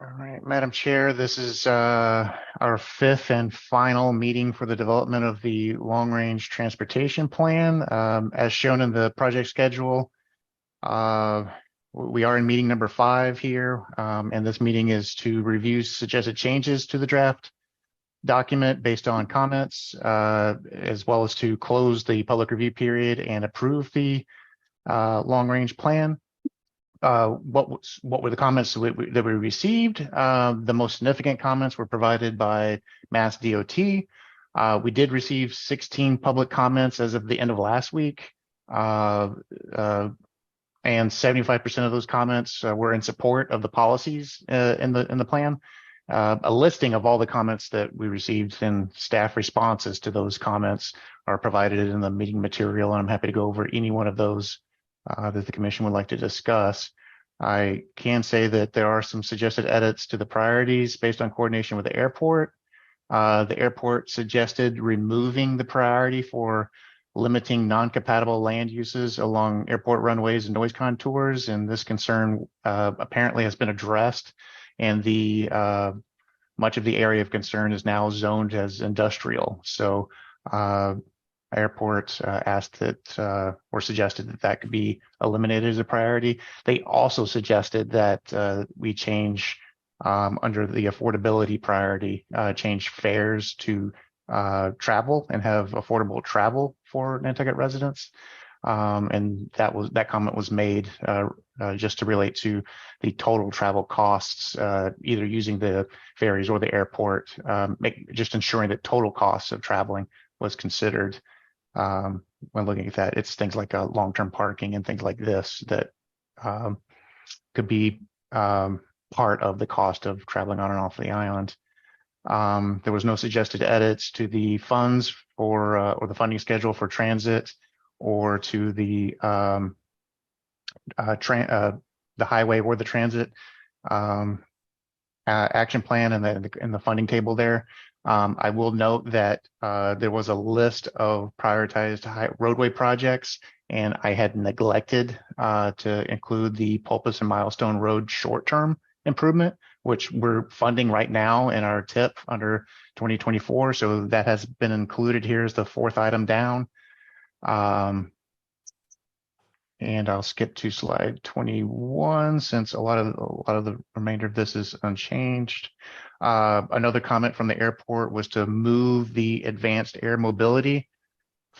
All right, Madam Chair, this is our fifth and final meeting for the development of the long-range transportation plan. As shown in the project schedule, we are in meeting number 5 here, and this meeting is to review suggested changes to the draft document based on comments, as well as to close the public review period and approve the long-range plan. What were the comments that we received? The most significant comments were provided by Mass DOT. We did receive 16 public comments as of the end of last week, and 75% of those comments were in support of the policies in the plan. A listing of all the comments that we received and staff responses to those comments are provided in the meeting material, and I'm happy to go over any one of those that the commission would like to discuss. I can say that there are some suggested edits to the priorities based on coordination with the airport. The airport suggested removing the priority for limiting non-compatible land uses along airport runways and noise contours, and this concern apparently has been addressed, and the much of the area of concern is now zoned as industrial. So airport asked that or suggested that that could be eliminated as a priority. They also suggested that we change under the affordability priority, change fares to travel and have affordable travel for Nantucket residents. And that comment was made just to relate to the total travel costs, either using the ferries or the airport, just ensuring that total costs of traveling was considered when looking at that. It's things like long-term parking and things like this that could be part of the cost of traveling on and off the island. There was no suggested edits to the funds for or the funding schedule for transit or to the highway or the transit action plan and the funding table there. I will note that there was a list of prioritized roadway projects, and I had neglected to include the Pulpus and Milestone Road short-term improvement, which we're funding right now in our TIP under 2024. So that has been included here as the 4th item down. And I'll skip to slide 21 since a lot of the remainder of this is unchanged. Another comment from the airport was to move the advanced air mobility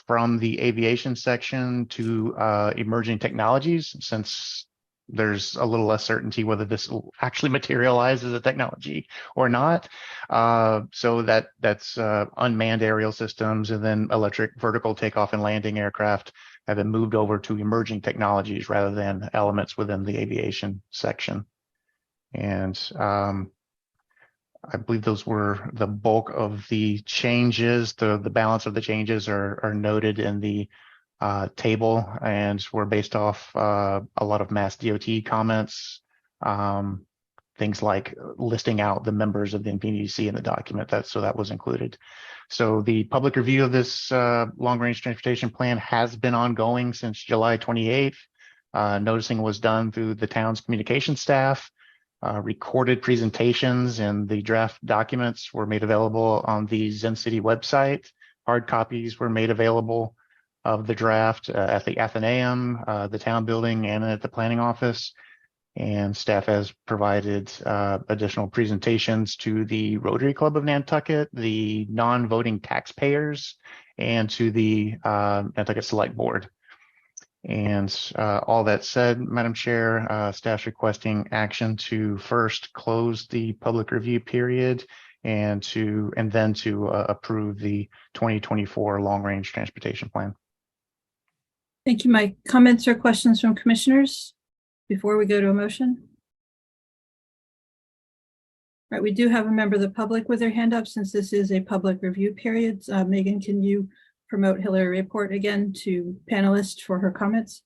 from the aviation section to emerging technologies, since there's a little less certainty whether this will actually materialize as a technology or not. So that's unmanned aerial systems and then electric vertical takeoff and landing aircraft have been moved over to emerging technologies rather than elements within the aviation section. And I believe those were the bulk of the changes. The balance of the changes are noted in the table and were based off a lot of Mass DOT comments, things like listing out the members of the NP&EDC in the document. So that was included. So the public review of this long-range transportation plan has been ongoing since July 28th. Noticing was done through the town's communication staff. Recorded presentations and the draft documents were made available on the Zen City website. Hard copies were made available of the draft at the Athenaeum, the town building, and at the planning office. And staff has provided additional presentations to the Rotary Club of Nantucket, the non-voting taxpayers, and to the Nantucket Select Board. And all that said, Madam Chair, staff's requesting action to first close the public review period and then to approve the 2024 long-range transportation plan. Thank you. My comments or questions from commissioners before we go to a motion? All right, we do have a member of the public with their hand up since this is a public review period. Megan, can you promote Hillary Report again to panelists for her comments?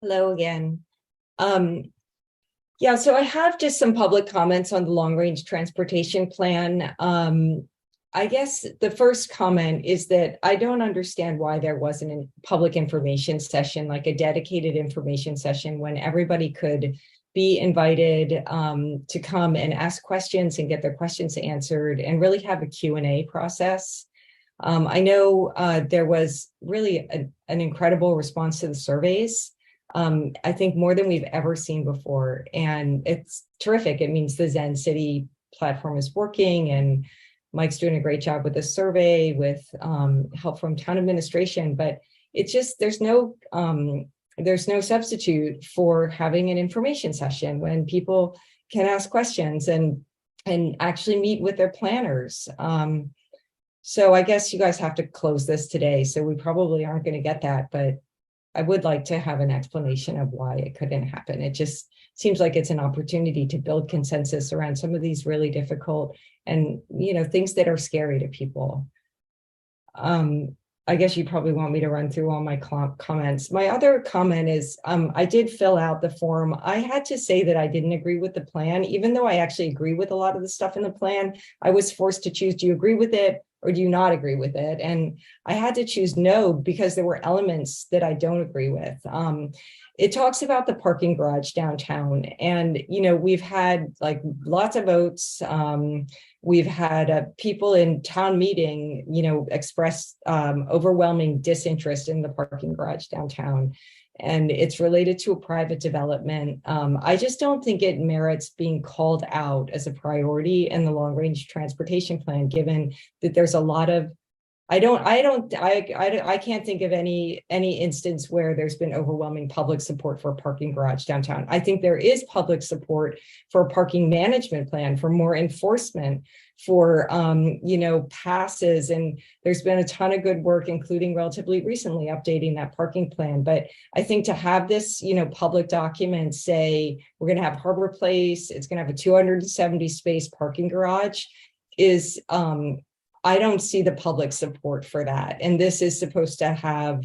Hello again. Yeah, so I have just some public comments on the long-range transportation plan. I guess the first comment is that I don't understand why there wasn't a public information session, like a dedicated information session, when everybody could be invited to come and ask questions and get their questions answered and really have a Q&A process. I know there was really an incredible response to the surveys. I think more than we've ever seen before. And it's terrific. It means the Zen City platform is working, and Mike's doing a great job with the survey with help from town administration, but it's just, there's no substitute for having an information session when people can ask questions and actually meet with their planners. So I guess you guys have to close this today, so we probably aren't going to get that, but I would like to have an explanation of why it couldn't happen. It just seems like it's an opportunity to build consensus around some of these really difficult and, things that are scary to people. I guess you probably want me to run through all my comments. My other comment is I did fill out the form. I had to say that I didn't agree with the plan, even though I actually agree with a lot of the stuff in the plan. I was forced to choose, do you agree with it or do you not agree with it? And I had to choose no, because there were elements that I don't agree with. It talks about the parking garage downtown, and we've had like lots of votes. We've had people in town meeting, express overwhelming disinterest in the parking garage downtown, and it's related to a private development. I just don't think it merits being called out as a priority in the long-range transportation plan, given that there's a lot of I can't think of any instance where there's been overwhelming public support for a parking garage downtown. I think there is public support for a parking management plan, for more enforcement, for passes, and there's been a ton of good work, including relatively recently updating that parking plan. But I think to have this public document say we're going to have Harbor Place, it's going to have a 270 space parking garage, is I don't see the public support for that. And this is supposed to have,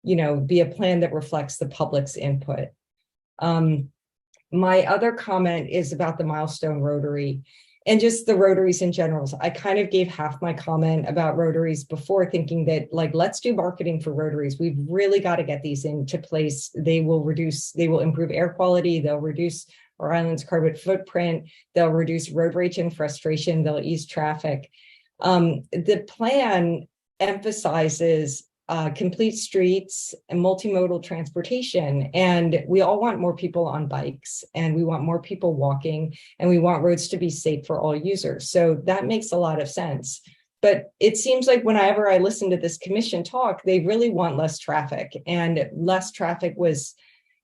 be a plan that reflects the public's input. My other comment is about the Milestone Rotary and just the Rotaries in general. I kind of gave half my comment about Rotaries before, thinking that let's do marketing for Rotaries. We've really got to get these into place. They will improve air quality. They'll reduce our island's carbon footprint. They'll reduce road rage and frustration. They'll ease traffic. The plan emphasizes complete streets and multimodal transportation, and we all want more people on bikes, and we want more people walking, and we want roads to be safe for all users. So that makes a lot of sense. But it seems like whenever I listen to this commission talk, they really want less traffic, and less traffic was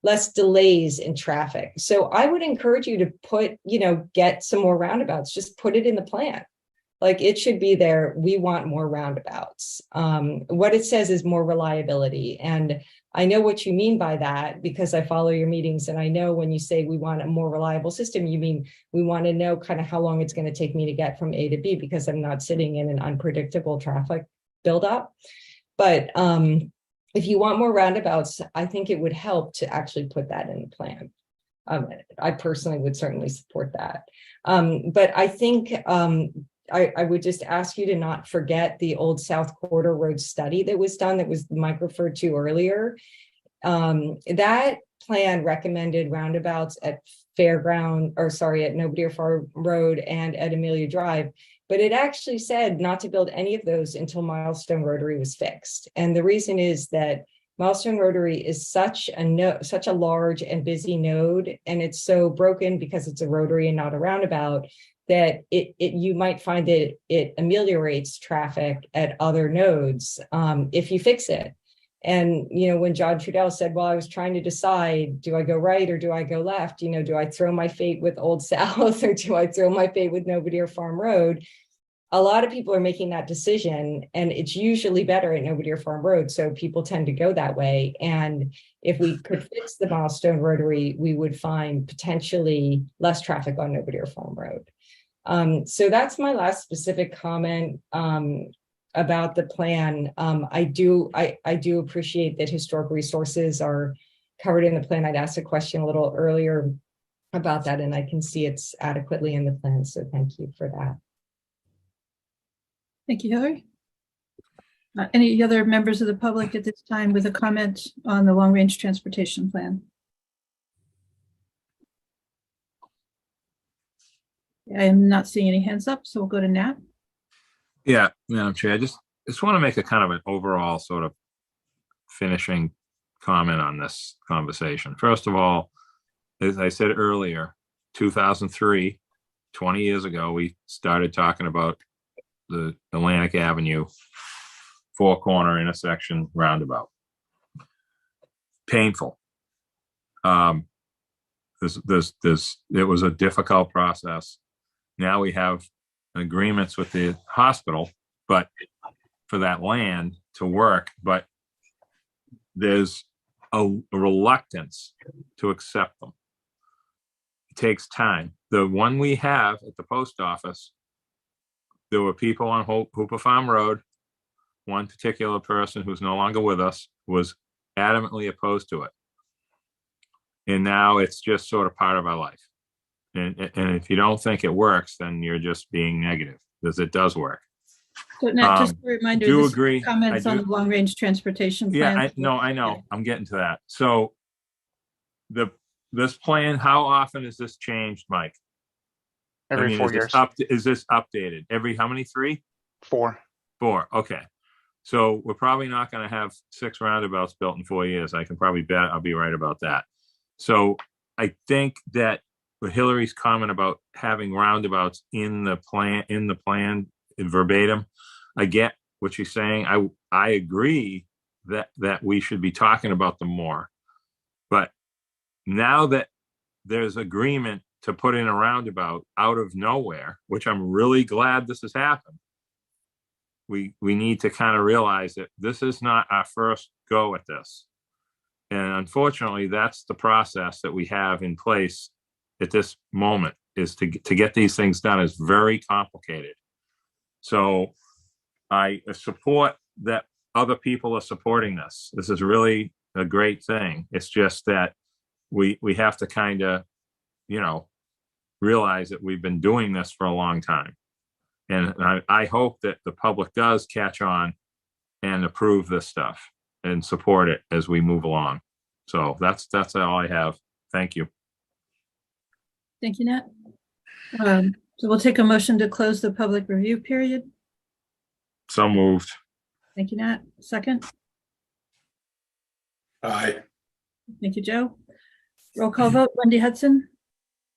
less delays in traffic. So I would encourage you to get some more roundabouts. Just put it in the plan. It should be there. We want more roundabouts. What it says is more reliability. And I know what you mean by that, because I follow your meetings. And I know when you say we want a more reliable system, you mean we want to know kind of how long it's going to take me to get from A to B, because I'm not sitting in an unpredictable traffic buildup. But if you want more roundabouts, I think it would help to actually put that in the plan. I personally would certainly support that. But I think I would just ask you to not forget the old South Corridor Road study that was done, that was Mike referred to earlier. That plan recommended roundabouts at at Nobody Farm Road and at Amelia Drive, but it actually said not to build any of those until Milestone Rotary was fixed. And the reason is that Milestone Rotary is such a large and busy node, and it's so broken because it's a rotary and not a roundabout, that you might find that it ameliorates traffic at other nodes if you fix it. And when John Trudell said, well, I was trying to decide, do I go right or do I go left? Do I throw my fate with Old South or do I throw my fate with Nobody Farm Road? A lot of people are making that decision, and it's usually better at Nobody Farm Road, so people tend to go that way. And if we could fix the Milestone Rotary, we would find potentially less traffic on Nobody Farm Road. So that's my last specific comment about the plan. I do appreciate that historic resources are covered in the plan. I'd asked a question a little earlier about that, and I can see it's adequately in the plan. So thank you for that. Thank you, Hillary. Any other members of the public at this time with a comment on the long-range transportation plan? I am not seeing any hands up, so we'll go to Nat. Yeah, Madam Chair, I just want to make a kind of an overall sort of finishing comment on this conversation. First of all, as I said earlier, 2003, 20 years ago, we started talking about the Atlantic Avenue four-corner intersection roundabout. Painful. It was a difficult process. Now we have agreements with the hospital, but for that land to work, but there's a reluctance to accept them. It takes time. The one we have at the post office, there were people on Hooper Farm Road. One particular person who's no longer with us was adamantly opposed to it. And now it's just sort of part of our life. And if you don't think it works, then you're just being negative, because it does work. So Nat, just a reminder, do this agree. Comments on the long-range transportation plan. Yeah, I know. I'm getting to that. So this plan, how often is this changed, Mike? Every 4 years. Is this updated? Every how many? 3? 4. 4. Okay. So we're probably not going to have 6 roundabouts built in 4 years. I can probably bet I'll be right about that. So I think that with Hillary's comment about having roundabouts in the plan verbatim, I get what she's saying. I agree that we should be talking about them more. But now that there's agreement to put in a roundabout out of nowhere, which I'm really glad this has happened, we need to kind of realize that this is not our first go at this. And unfortunately, that's the process that we have in place at this moment, is to get these things done is very complicated. So I support that other people are supporting this. This is really a great thing. It's just that we have to kind of, realize that we've been doing this for a long time. And I hope that the public does catch on and approve this stuff and support it as we move along. So that's all I have. Thank you. Thank you, Nat. So we'll take a motion to close the public review period. So moved. Thank you, Nat. Second. Aye. Thank you, Joe. Roll call vote. Wendy Hudson.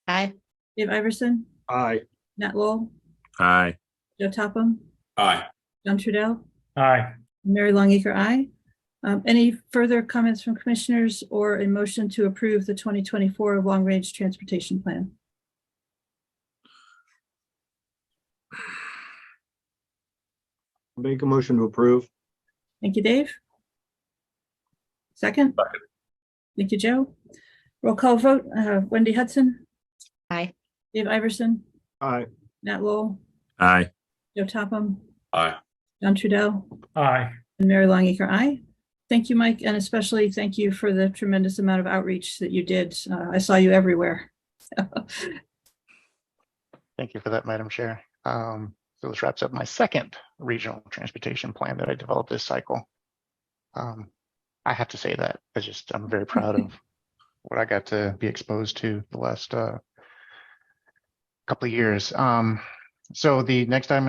Aye. Dave Iverson. Aye. Nat Lowell. Aye. Joe Topham. Aye. John Trudell. Aye. Mary Longacre, aye. Any further comments from commissioners or a motion to approve the 2024 long-range transportation plan? Make a motion to approve. Thank you, Dave. Second. Thank you, Joe. Roll call vote. Wendy Hudson. Aye. Dave Iverson. Aye. Nat Lowell. Aye. Joe Topham. Aye. John Trudell. Aye. And Mary Longacre, aye. Thank you, Mike, and especially thank you for the tremendous amount of outreach that you did. I saw you everywhere. Thank you for that, Madam Chair. So this wraps up my second regional transportation plan that I developed this cycle. I have to say that I'm very proud of what I got to be exposed to the last couple of years. So the next time